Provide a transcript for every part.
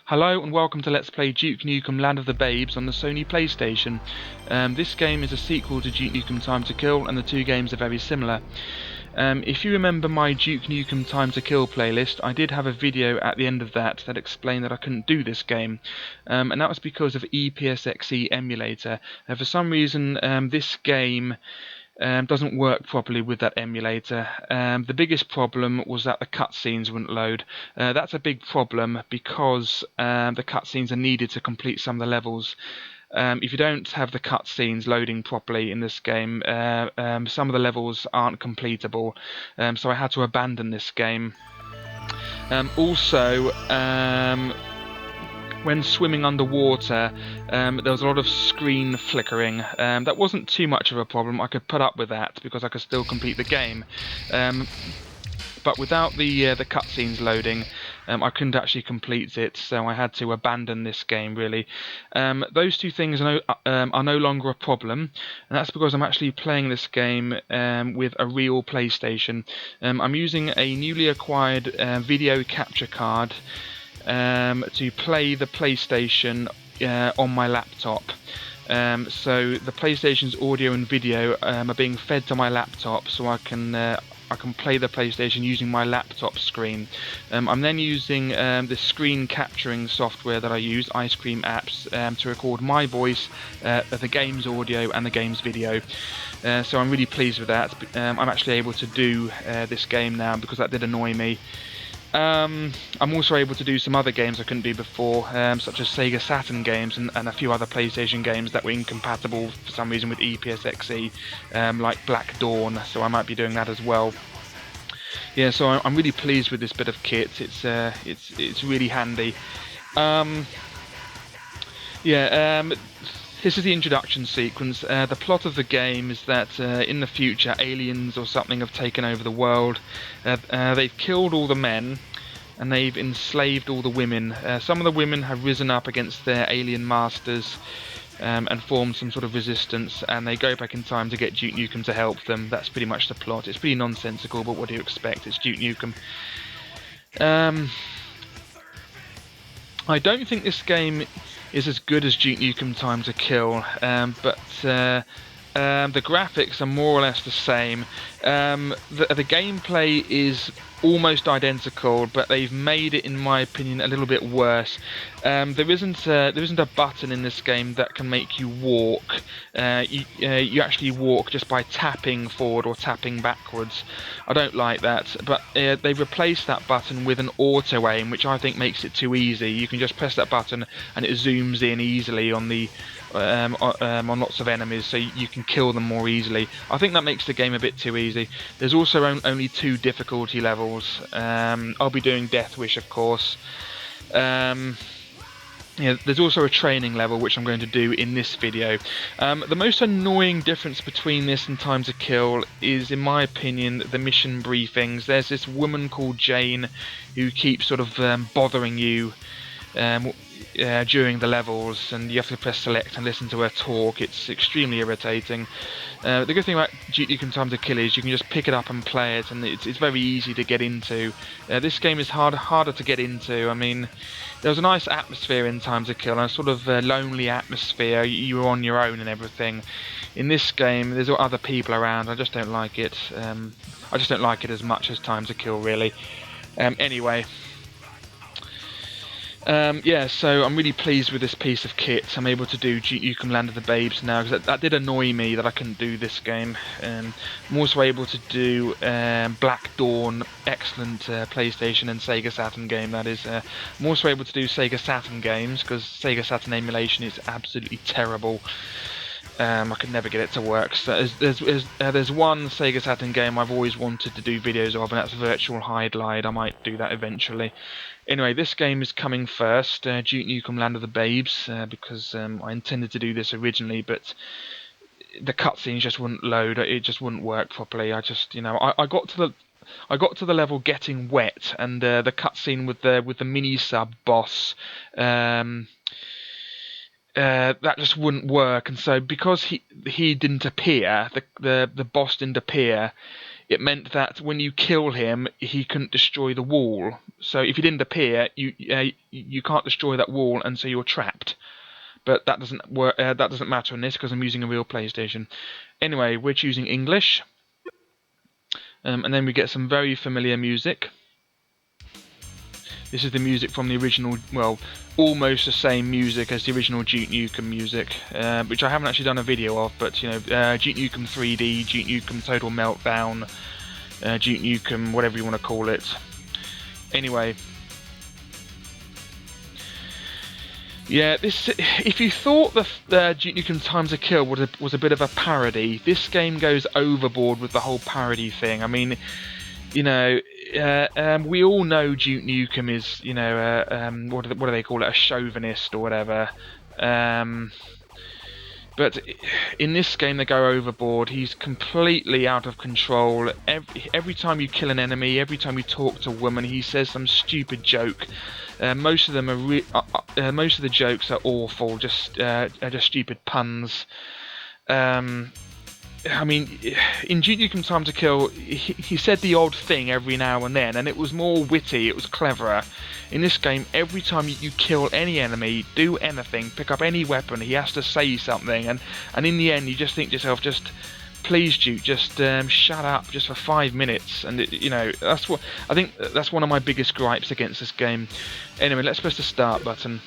Hello and welcome to Let's Play Duke Nukem Land of the Babes on the Sony Playstation. This game is a sequel to Duke Nukem Time to Kill, and the two games are very similar. If you remember my Duke Nukem Time to Kill playlist, I did have a video at the end of that explained that I couldn't do this game, and that was because of EPSXE emulator. For some reason this game doesn't work properly with that emulator. The biggest problem was that the cutscenes wouldn't load. That's a big problem because the cutscenes are needed to complete some of the levels. If you don't have the cutscenes loading properly in this game, some of the levels aren't completable, so I had to abandon this game. Also, when swimming underwater, there was a lot of screen flickering. That wasn't too much of a problem. I could put up with that because I could still complete the game. But without the cutscenes loading, I couldn't actually complete it, so I had to abandon this game, really. Those two things are no longer a problem, and that's because I'm actually playing this game with a real PlayStation. I'm using a newly acquired video capture card to play the PlayStation on my laptop. So the PlayStation's audio and video are being fed to my laptop, so I can play the PlayStation using my laptop screen. I'm then using the screen capturing software that I use, Ice Cream Apps, to record my voice, the game's audio and the game's video. So I'm really pleased with that. I'm actually able to do this game now because that did annoy me. I'm also able to do some other games I couldn't do before, such as Sega Saturn games and a few other PlayStation games that were incompatible for some reason with EPSXE, like Black Dawn, so I might be doing that as well. Yeah, so I'm really pleased with this bit of kit. It's really handy. This is the introduction sequence. The plot of the game is that in the future aliens or something have taken over the world. They've killed all the men and they've enslaved all the women. Some of the women have risen up against their alien masters and formed some sort of resistance, and they go back in time to get Duke Nukem to help them. That's pretty much the plot. It's pretty nonsensical, but what do you expect? It's Duke Nukem. I don't think this game is as good as Duke Nukem Time to Kill, but the graphics are more or less the same. The gameplay is almost identical, but they've made it, in my opinion, a little bit worse. There isn't a button in this game that can make you walk. You actually walk just by tapping forward or tapping backwards. I don't like that, but they've replaced that button with an auto aim, which I think makes it too easy. You can just press that button and it zooms in easily on the on lots of enemies, so you can kill them more easily. I think that makes the game a bit too easy. There's also only 2 difficulty levels. I'll be doing Death Wish, of course. There's also a training level, which I'm going to do in this video. The most annoying difference between this and Time to Kill is, in my opinion, the mission briefings. There's this woman called Jane who keeps sort of bothering you during the levels, and you have to press select and listen to her talk. It's extremely irritating. The good thing about Duke Nukem Time to Kill is you can just pick it up and play it, and it's very easy to get into. This game is harder to get into. I mean, there was a nice atmosphere in Time to Kill, a sort of lonely atmosphere. You were on your own and everything. In this game, there's other people around. I just don't like it. I just don't like it as much as Time to Kill, really. Anyway. So I'm really pleased with this piece of kit. I'm able to do Duke Nukem Land of the Babes now, because that did annoy me that I couldn't do this game. I'm also able to do Black Dawn, excellent PlayStation and Sega Saturn game, that is. I'm also able to do Sega Saturn games, because Sega Saturn emulation is absolutely terrible. I could never get it to work. So there's one Sega Saturn game I've always wanted to do videos of, and that's Virtual Hide-Lide. I might do that eventually. Anyway, this game is coming first, Duke Nukem Land of the Babes, because I intended to do this originally, but the cutscenes just wouldn't load. It just wouldn't work properly. I just, I got to the level getting wet, and the cutscene with the mini sub boss. That just wouldn't work, and so because he didn't appear, the boss didn't appear, it meant that when you kill him, he couldn't destroy the wall. So if he didn't appear, you can't destroy that wall, and so you're trapped. But that doesn't work. That doesn't matter in this because I'm using a real PlayStation. Anyway, we're choosing English, and then we get some very familiar music. This is the music from the original, well, almost the same music as the original Duke Nukem music, which I haven't actually done a video of, but, you know, Duke Nukem 3D, Duke Nukem Total Meltdown, Duke Nukem, whatever you want to call it. Anyway. Yeah, this. If you thought the Duke Nukem Time to Kill was a bit of a parody, this game goes overboard with the whole parody thing. I mean, you know, we all know Duke Nukem is, you know, what do they call it, a chauvinist or whatever. But in this game they go overboard. He's completely out of control. Every time you kill an enemy, every time you talk to a woman, he says some stupid joke. Most of them are most of the jokes are awful, just stupid puns. I mean, in Duke Nukem Time to Kill, he said the odd thing every now and then, and it was more witty, it was cleverer. In this game, every time you kill any enemy, do anything, pick up any weapon, he has to say something, and in the end, you just think to yourself, just please, Duke, just shut up, just for 5 minutes. And you know, that's what I think. That's one of my biggest gripes against this game. Anyway, let's press the start button.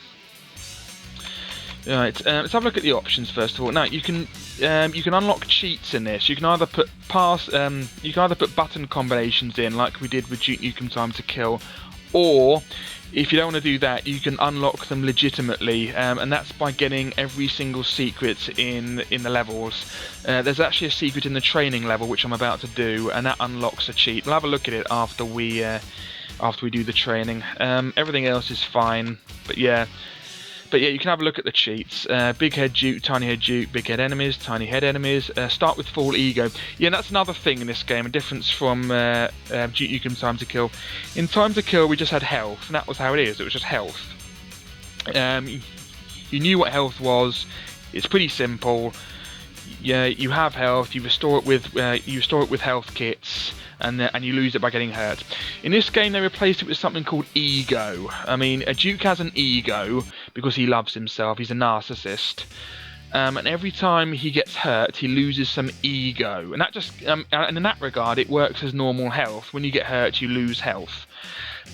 Right, let's have a look at the options first of all. Now you can unlock cheats in this. You can either put button combinations in, like we did with Duke Nukem Time to Kill, or if you don't want to do that, you can unlock them legitimately, and that's by getting every single secret in the levels. There's actually a secret in the training level which I'm about to do, and that unlocks a cheat. We'll have a look at it after we do the training. Everything else is fine, but yeah, you can have a look at the cheats. Big head Duke, tiny head Duke, big head enemies, tiny head enemies. Start with full ego. Yeah, that's another thing in this game, a difference from Duke Nukem Time to Kill. In Time to Kill, we just had health, and that was how it is. It was just health. You knew what health was. It's pretty simple. Yeah, you have health. You restore it with health kits. And you lose it by getting hurt. In this game, they replaced it with something called ego. I mean, a Duke has an ego because he loves himself. He's a narcissist. And every time he gets hurt, he loses some ego. And that just, and in that regard, it works as normal health. When you get hurt, you lose health.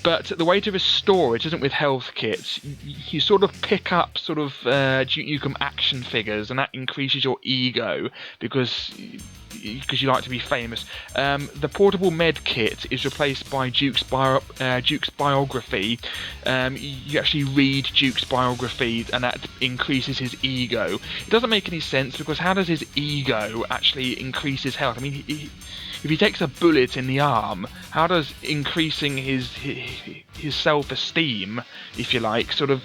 But the way to restore it isn't with health kits. You sort of pick up sort of Duke Nukem action figures, and that increases your ego because you like to be famous. The portable med kit is replaced by Duke's biography. You actually read Duke's biography, and that increases his ego. It doesn't make any sense because how does his ego actually increase his health? I mean, if he takes a bullet in the arm, how does increasing his self-esteem, if you like, sort of,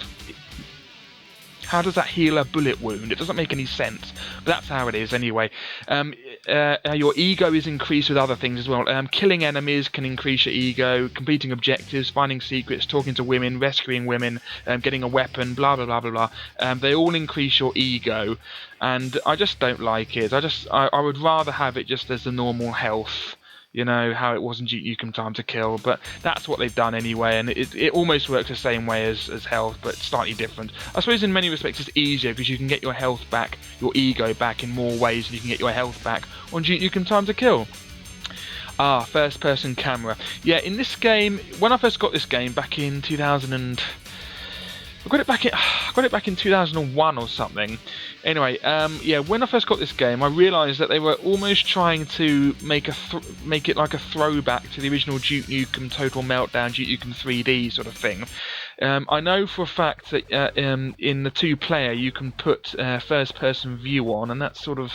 how does that heal a bullet wound? It doesn't make any sense, but that's how it is anyway. Your ego is increased with other things as well. Killing enemies can increase your ego, completing objectives, finding secrets, talking to women, rescuing women, getting a weapon, blah blah blah blah blah. They all increase your ego, and I just don't like it. I would rather have it just as the normal health. You know, how it was in Duke Nukem Time to Kill, but that's what they've done anyway, and it almost works the same way as health, but slightly different. I suppose in many respects it's easier because you can get your health back, your ego back in more ways than you can get your health back on Duke Nukem Time to Kill. First person camera. Yeah, in this game, when I first got this game back in 2000 I got it back in 2001 or something. Anyway, yeah, when I first got this game, I realised that they were almost trying to make it like a throwback to the original Duke Nukem Total Meltdown, Duke Nukem 3D sort of thing. I know for a fact that in the two-player you can put first-person view on, and that's sort of,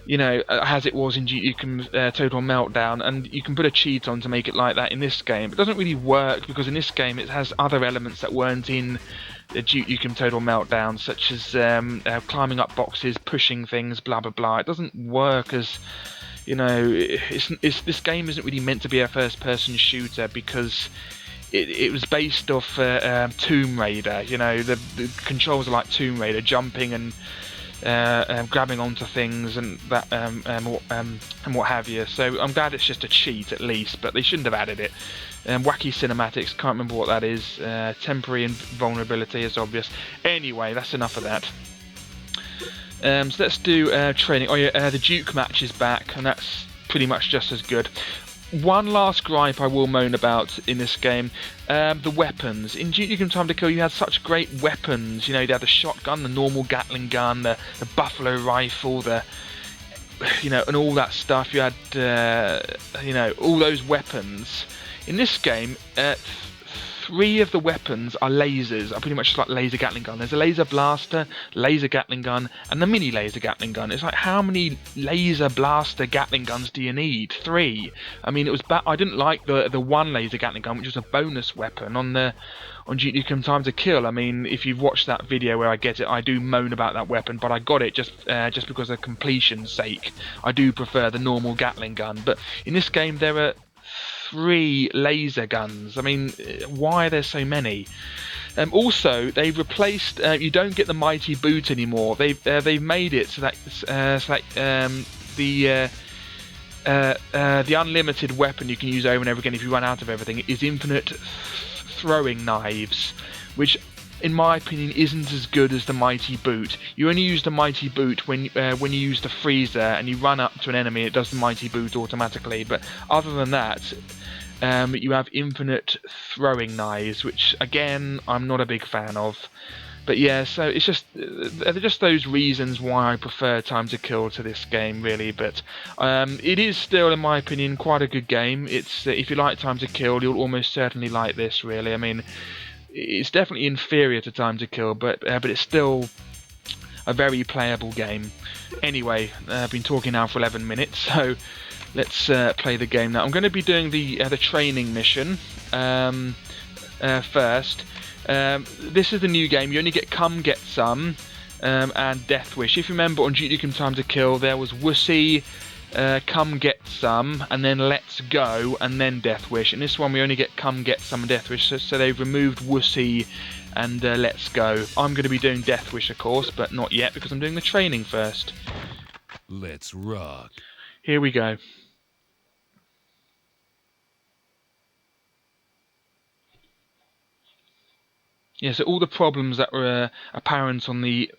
you know, as it was in Duke Nukem Total Meltdown, and you can put a cheat on to make it like that in this game. It doesn't really work because in this game it has other elements that weren't in Duke Nukem Total Meltdown, such as climbing up boxes, pushing things, blah blah blah. It doesn't work as, you know, this game isn't really meant to be a first-person shooter because it was based off Tomb Raider. You know, the controls are like Tomb Raider, jumping and grabbing onto things and that and what have you. So I'm glad it's just a cheat at least, but they shouldn't have added it. Wacky cinematics, can't remember what that is. Temporary invulnerability is obvious. Anyway, that's enough of that. So let's do training. Oh yeah, the Duke match is back, and that's pretty much just as good. One last gripe I will moan about in this game, the weapons. In Duke Nukem Time to Kill you had such great weapons, you know, you had the shotgun, the normal Gatling gun, the buffalo rifle, you know, and all that stuff. You had, you know, all those weapons. In this game, 3 of the weapons are lasers, are pretty much just like laser Gatling gun. There's a laser blaster, laser Gatling gun, and the mini laser Gatling gun. It's like, how many laser blaster Gatling guns do you need? 3. I mean, it was I didn't like the one laser Gatling gun, which was a bonus weapon on Duke Nukem Time to Kill. I mean, if you've watched that video where I get it, I do moan about that weapon, but I got it just because of completion's sake. I do prefer the normal Gatling gun, but in this game there are 3 laser guns. I mean, why are there so many? Also, they've replaced. You don't get the mighty boot anymore. They've made it so that the unlimited weapon you can use over and over again if you run out of everything is infinite throwing knives, which in my opinion isn't as good as the mighty boot. You only use the mighty boot when you use the freezer and you run up to an enemy, it does the mighty boot automatically, but other than that you have infinite throwing knives, which again I'm not a big fan of. But yeah, so it's just those reasons why I prefer Time to Kill to this game, really. But it is still, in my opinion, quite a good game. It's if you like Time to Kill, you'll almost certainly like this, really. I mean, it's definitely inferior to Time to Kill, but it's still a very playable game. Anyway, I've been talking now for 11 minutes, so let's play the game now. I'm going to be doing the training mission first. This is the new game. You only get Come Get Some and Death Wish. If you remember on Duke Nukem Time to Kill, there was Wussy, Come Get Some, and then Let's Go, and then Death Wish. In this one we only get Come Get Some and Death Wish, so they've removed Wussy and Let's Go. I'm going to be doing Death Wish, of course, but not yet because I'm doing the training first. Let's rock. Here we go. Yeah, so all the problems that were apparent on the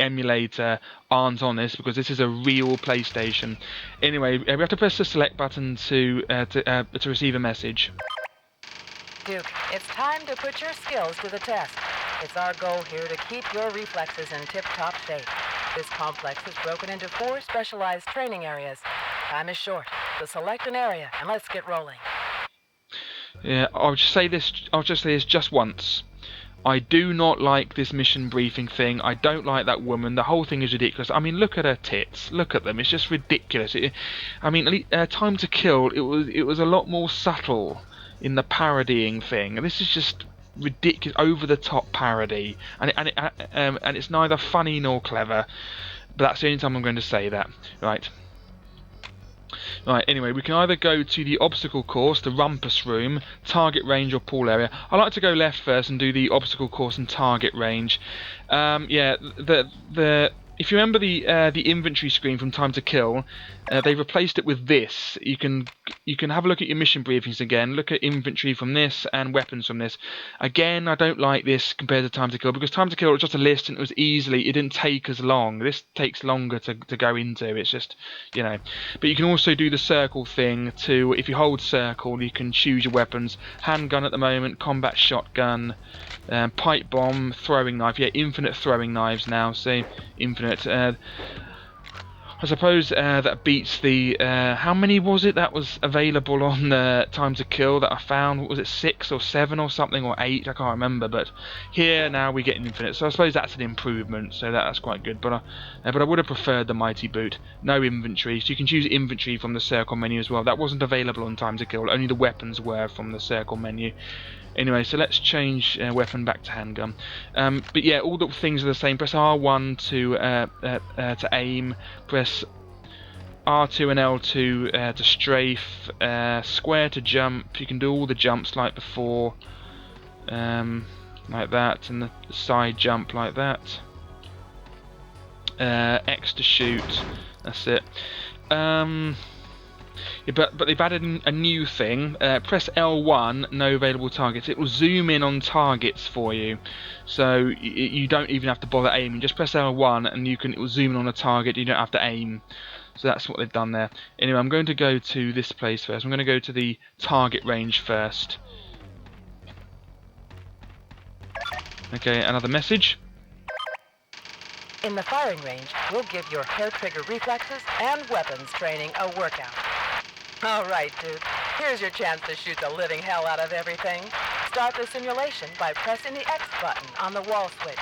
emulator aren't on this because this is a real PlayStation. Anyway, we have to press the select button to receive a message. Duke, it's time to put your skills to the test. It's our goal here to keep your reflexes in tip-top shape. This complex is broken into 4 specialized training areas. Time is short, so select an area and let's get rolling. Yeah, I'll just say this just once. I do not like this mission briefing thing. I don't like that woman. The whole thing is ridiculous. I mean, look at her tits. Look at them. It's just ridiculous. I mean, Time to Kill, it was a lot more subtle in the parodying thing. This is just ridiculous, over-the-top parody, and it's neither funny nor clever. But that's the only time I'm going to say that. Right. Right, anyway, we can either go to the obstacle course, the rumpus room, target range or pool area. I like to go left first and do the obstacle course and target range. Yeah, if you remember the inventory screen from Time to Kill, they replaced it with this. You can have a look at your mission briefings again, look at inventory from this and weapons from this. Again, I don't like this compared to Time to Kill because Time to Kill was just a list and it didn't take as long. This takes longer to go into. It's just, you know. But you can also do the circle thing too. If you hold circle, you can choose your weapons. Handgun at the moment, combat shotgun, pipe bomb, throwing knife. Yeah, infinite throwing knives now. So infinite. I suppose that beats the how many was it that was available on Time to Kill that I found? Was it 6 or 7 or something, or 8? I can't remember. But here now we get infinite, so I suppose that's an improvement. So that's quite good. But I would have preferred the mighty boot. No inventory, so you can choose inventory from the circle menu as well. That wasn't available on Time to Kill. Only the weapons were from the circle menu. Anyway, so let's change weapon back to handgun. But yeah, all the things are the same. Press R1 to aim. Press R2 and L2 to strafe. Square to jump. You can do all the jumps like before, like that, and the side jump like that. X to shoot. That's it. Yeah, but they've added a new thing. Press L1, no available targets. It will zoom in on targets for you, so you don't even have to bother aiming. Just press L1 and it will zoom in on a target. You don't have to aim. So that's what they've done there. Anyway, I'm going to go to this place first. I'm going to go to the target range first. Okay, another message. In the firing range, we'll give your hair trigger reflexes and weapons training a workout. All right, Duke. Here's your chance to shoot the living hell out of everything. Start the simulation by pressing the X button on the wall switch.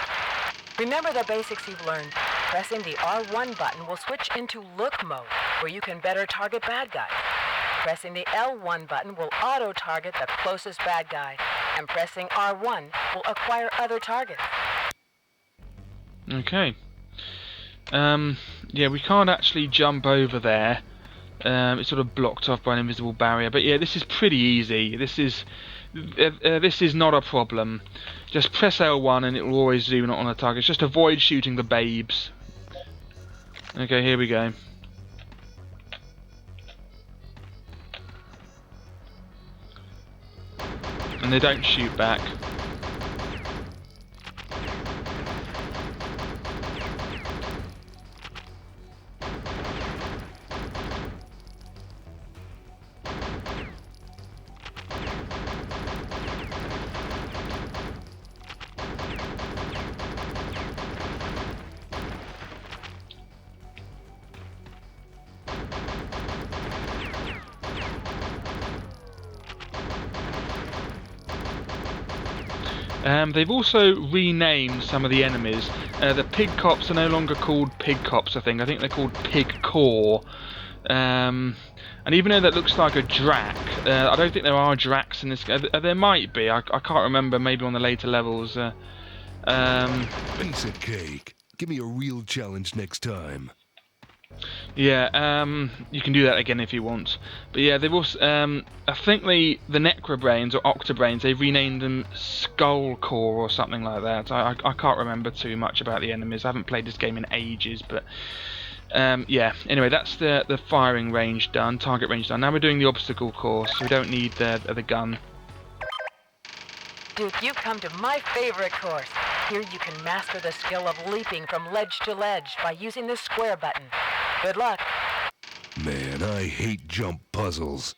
Remember the basics you've learned. Pressing the R1 button will switch into look mode, where you can better target bad guys. Pressing the L1 button will auto-target the closest bad guy, and pressing R1 will acquire other targets. Okay. Yeah, we can't actually jump over there. It's sort of blocked off by an invisible barrier. But yeah, this is pretty easy. This is not a problem. Just press L1 and it will always zoom in on the target. Just avoid shooting the babes. Okay, here we go. And they don't shoot back. They've also renamed some of the enemies. The pig cops are no longer called pig cops, I think. I think they're called pig core. And even though that looks like a drac, I don't think there are dracs in this game. There might be. I can't remember. Maybe on the later levels. Piece of cake. Give me a real challenge next time. Yeah, you can do that again if you want. But yeah, they've also, I think the Necrobrains or Octobrains, they've renamed them Skullcore or something like that. I can't remember too much about the enemies. I haven't played this game in ages, but yeah. Anyway, that's the firing range done, target range done. Now we're doing the obstacle course, so we don't need the gun. Duke, you've come to my favorite course. Here you can master the skill of leaping from ledge to ledge by using the square button. Good luck. Man, I hate jump puzzles.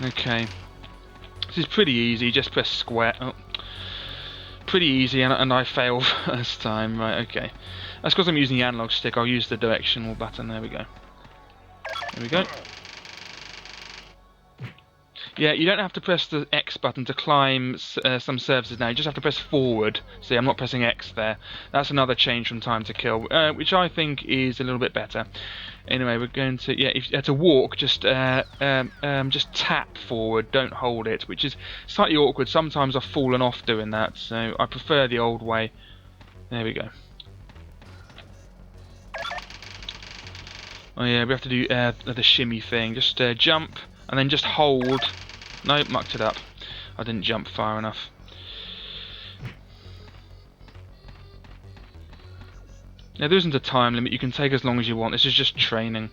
Okay. This is pretty easy, just press square. Oh. Pretty easy, and I failed first time. Right, okay. That's because I'm using the analog stick. I'll use the directional button. There we go. There we go. Yeah, you don't have to press the X button to climb some surfaces now. You just have to press forward. See, I'm not pressing X there. That's another change from Time to Kill, which I think is a little bit better. Anyway, we're going to to walk, just tap forward. Don't hold it, which is slightly awkward. Sometimes I've fallen off doing that, so I prefer the old way. There we go. Oh yeah, we have to do the shimmy thing. Just jump and then just hold. No, mucked it up. I didn't jump far enough. Now, there isn't a time limit. You can take as long as you want. This is just training.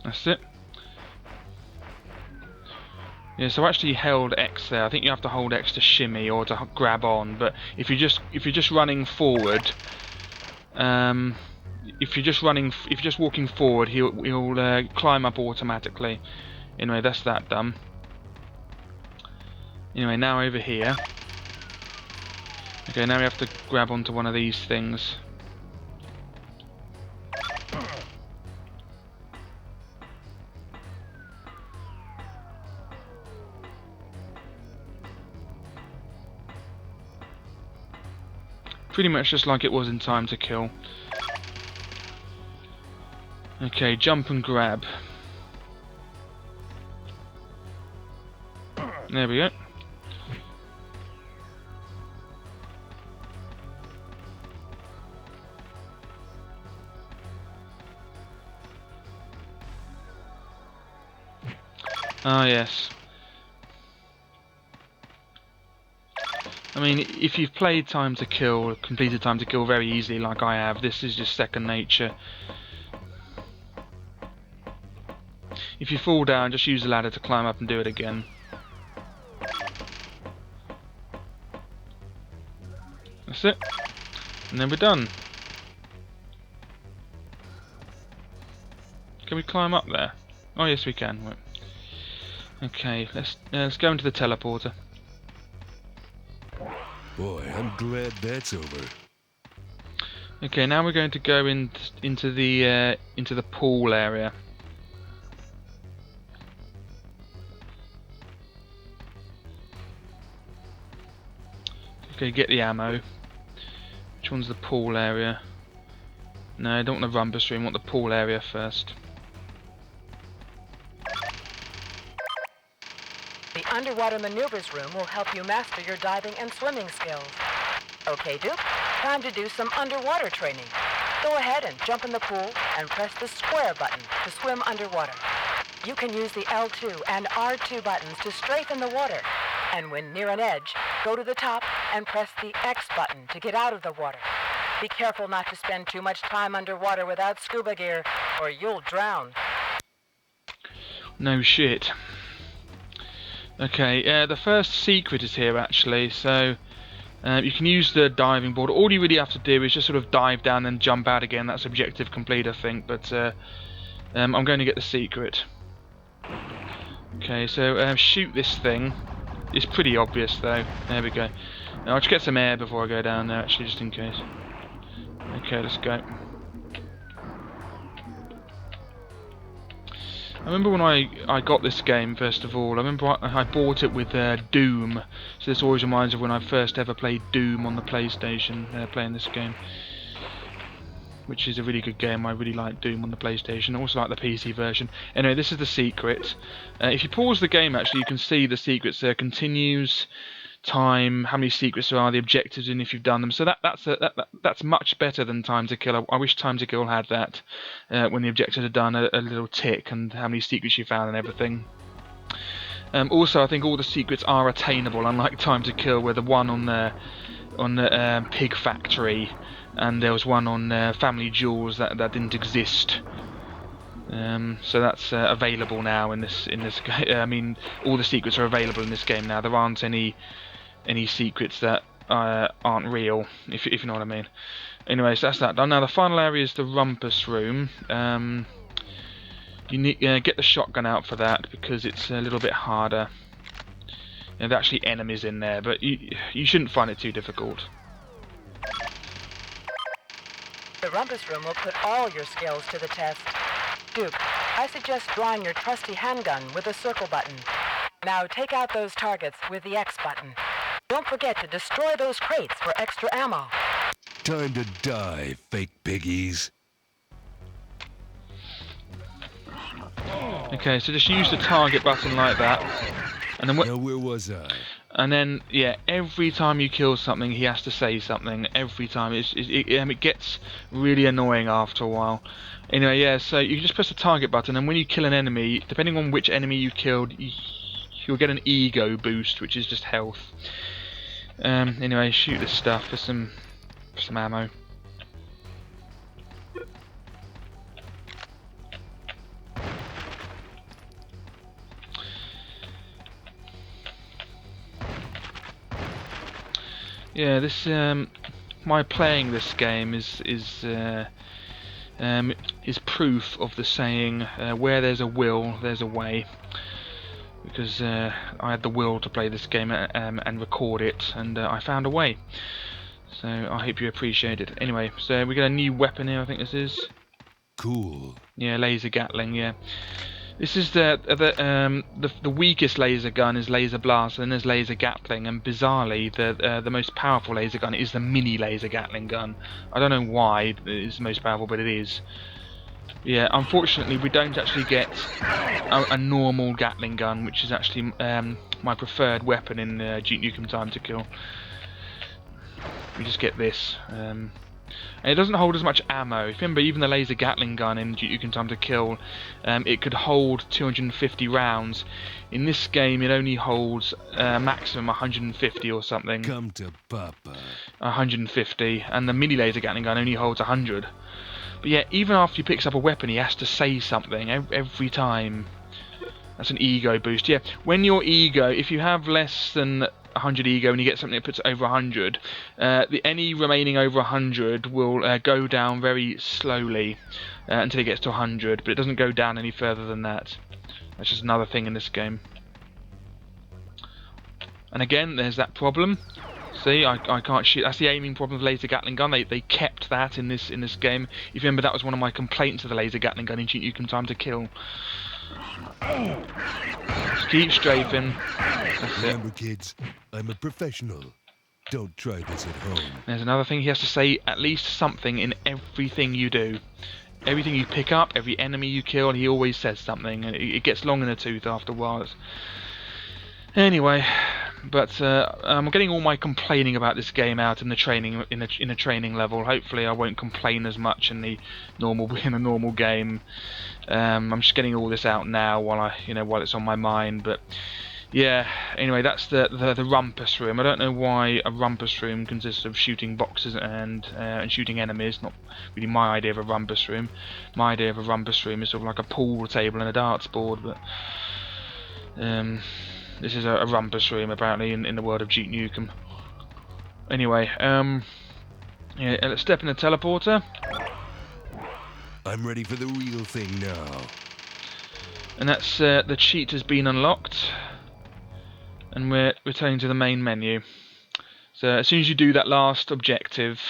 That's it. Yeah, so I actually held X there. I think you have to hold X to shimmy or to grab on. But if you're just running forward, if you're just walking forward, he'll climb up automatically. Anyway, that's that done. Anyway, now over here. Okay, now we have to grab onto one of these things. Pretty much just like it was in Time to Kill. Okay, jump and grab. There we go. Ah, yes. I mean, if you've played Time to Kill, completed Time to Kill very easily like I have, this is just second nature. If you fall down, just use the ladder to climb up and do it again. That's it. And then we're done. Can we climb up there? Oh yes, we can. Right. Okay, let's go into the teleporter. Boy, I'm glad that's over. Okay, now we're going to go into the pool area. Okay, get the ammo. Which one's the pool area? No, I don't want the rumpus room. I want the pool area first. The underwater maneuvers room will help you master your diving and swimming skills. Okay, Duke, time to do some underwater training. Go ahead and jump in the pool and press the square button to swim underwater. You can use the L2 and R2 buttons to strafing the water. And when near an edge, go to the top and press the X button to get out of the water. Be careful not to spend too much time underwater without scuba gear, or you'll drown. No shit. Okay, the first secret is here actually, so you can use the diving board. All you really have to do is just sort of dive down and jump out again. That's objective complete, I think, but I'm going to get the secret. Okay, so shoot this thing. It's pretty obvious though. There we go. Now, I'll just get some air before I go down there actually, just in case. Okay, let's go. I remember when I got this game, first of all, I remember I bought it with Doom, so this always reminds me of when I first ever played Doom on the PlayStation, playing this game. Which is a really good game. I really like Doom on the PlayStation. I also like the PC version. Anyway, this is the secret. If you pause the game, actually, you can see the secrets there. Continues, time, how many secrets there are, the objectives, and if you've done them. So that's much better than Time to Kill. I wish Time to Kill had that when the objectives are done, a little tick and how many secrets you found and everything. Also, I think all the secrets are attainable, unlike Time to Kill, where the one on the pig factory, and there was one on Family Jewels that didn't exist. So that's available now in this game. I mean, all the secrets are available in this game now. There aren't any secrets that aren't real, if you know what I mean. Anyway, so that's that done. Now the final area is the rumpus room. You need get the shotgun out for that because it's a little bit harder. There's actually enemies in there, but you shouldn't find it too difficult. The rumpus room will put all your skills to the test. Duke, I suggest drawing your trusty handgun with the circle button. Now take out those targets with the X button. Don't forget to destroy those crates for extra ammo. Time to die, fake piggies. Okay, so just use the target button like that, and then Now where was I? and then yeah, every time you kill something, he has to say something. Every time it gets really annoying after a while. Anyway, yeah, so you just press the target button, and when you kill an enemy, depending on which enemy you killed, you'll get an ego boost, which is just health. Anyway, shoot this stuff for some ammo. Yeah, this my playing this game is proof of the saying, where there's a will, there's a way. Because I had the will to play this game and record it, and I found a way. So I hope you appreciate it. Anyway, so we got a new weapon here. I think this is. Cool. Yeah, laser gatling. Yeah, this is the weakest laser gun is laser blast, and then there's laser gatling, and bizarrely the most powerful laser gun is the mini laser gatling gun. I don't know why it's the most powerful, but it is. Yeah, unfortunately we don't actually get a normal Gatling gun, which is actually my preferred weapon in Duke Nukem Time to Kill. We just get this. And it doesn't hold as much ammo. If you remember, even the laser Gatling gun in Duke Nukem Time to Kill, it could hold 250 rounds. In this game, it only holds maximum 150 or something. Come to Papa. 150, and the mini laser Gatling gun only holds 100. But yeah, even after he picks up a weapon, he has to say something every time. That's an ego boost. Yeah, when your ego, if you have less than 100 ego and you get something that puts it over 100, any remaining over 100 will go down very slowly until it gets to 100, but it doesn't go down any further than that. That's just another thing in this game. And again, there's that problem. See, I can't shoot. That's the aiming problem of the laser Gatling gun. They kept that in this game. If you remember, that was one of my complaints of the laser Gatling gun in Duke Nukem Time to Kill. Just keep strafing. That's it. Remember, kids, I'm a professional. Don't try this at home. There's another thing. He has to say at least something in everything you do. Everything you pick up, every enemy you kill, he always says something. And it gets long in the tooth after a while. Anyway, but I'm getting all my complaining about this game out in the training in a training level. Hopefully, I won't complain as much in the normal game. I'm just getting all this out now while it's on my mind. But yeah, anyway, that's the rumpus room. I don't know why a rumpus room consists of shooting boxes and shooting enemies. Not really my idea of a rumpus room. My idea of a rumpus room is sort of like a pool table and a darts board, but this is a rumpus room apparently in the world of Duke Nukem. Anyway, yeah, let's step in the teleporter. I'm ready for the real thing now. And that's the cheat has been unlocked. And we're returning to the main menu. So as soon as you do that last objective,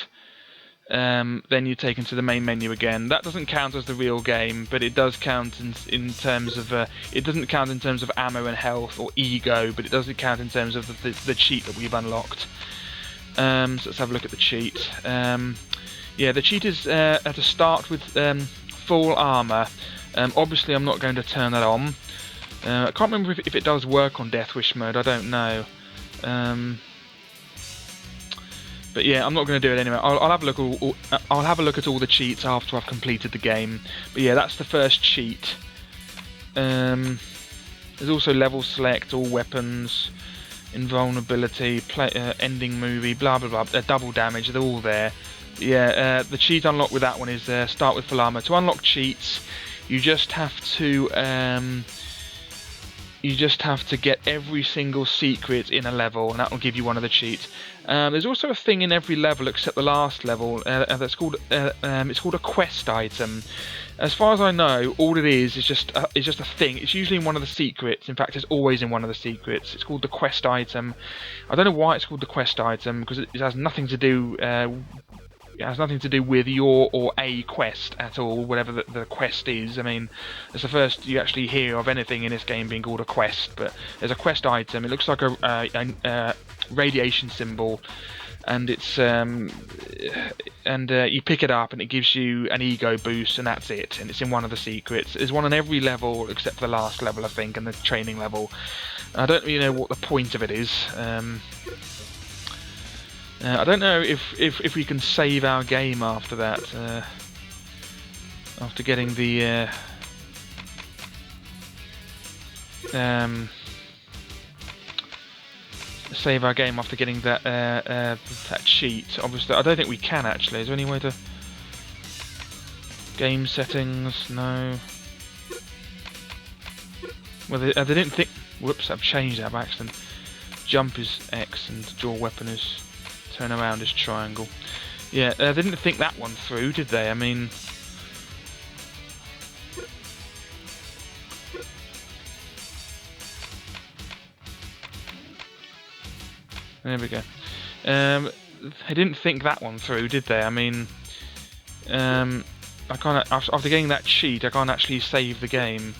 then you're taken to the main menu again. That doesn't count as the real game, but it does count in terms of it doesn't count in terms of ammo and health or ego, but it does count in terms of the cheat that we've unlocked. So let's have a look at the cheat. Yeah, the cheat is to start with full armor. Obviously, I'm not going to turn that on. I can't remember if it does work on Death Wish mode. I don't know. But yeah, I'm not going to do it anyway. I'll have a look. I'll have a look at all the cheats after I've completed the game. But yeah, that's the first cheat. There's also level select, all weapons, invulnerability, ending movie, blah blah blah. Double damage. They're all there. Yeah, the cheat unlocked with that one is start with full armor. To unlock cheats, you just have to get every single secret in a level, and that will give you one of the cheats. There's also a thing in every level except the last level that's called it's called a quest item. As far as I know, all it is just a thing. It's usually in one of the secrets. In fact, it's always in one of the secrets. It's called the quest item. I don't know why it's called the quest item, because it has nothing to do. It has nothing to do with your or a quest at all, whatever the quest is. I mean, it's the first you actually hear of anything in this game being called a quest, but there's a quest item. It looks like a radiation symbol, and it's you pick it up and it gives you an ego boost, and that's it. And it's in one of the secrets. There's one on every level except for the last level, I think, and the training level. I don't really know what the point of it is. I don't know if we can save our game after that. After getting the save our game after getting that that cheat. Obviously, I don't think we can actually. Is there any way to game settings? No. Well, they didn't think. Whoops! I've changed that by accident. Jump is X and draw weapon is. Turn around is triangle. Yeah, they didn't think that one through, did they? I mean, there we go. They didn't think that one through, did they? I mean, I can't. After getting that cheat, I can't actually save the game.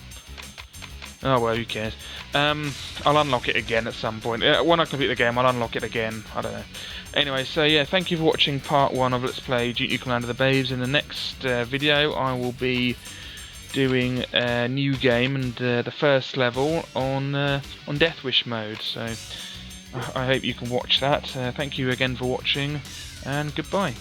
Oh well, who cares? I'll unlock it again at some point. When I complete the game, I'll unlock it again. I don't know. Anyway, so yeah, thank you for watching part 1 of Let's Play Duke Nukem Land of the Babes. In the next video, I will be doing a new game and the first level on Death Wish mode. So I hope you can watch that. Thank you again for watching, and goodbye.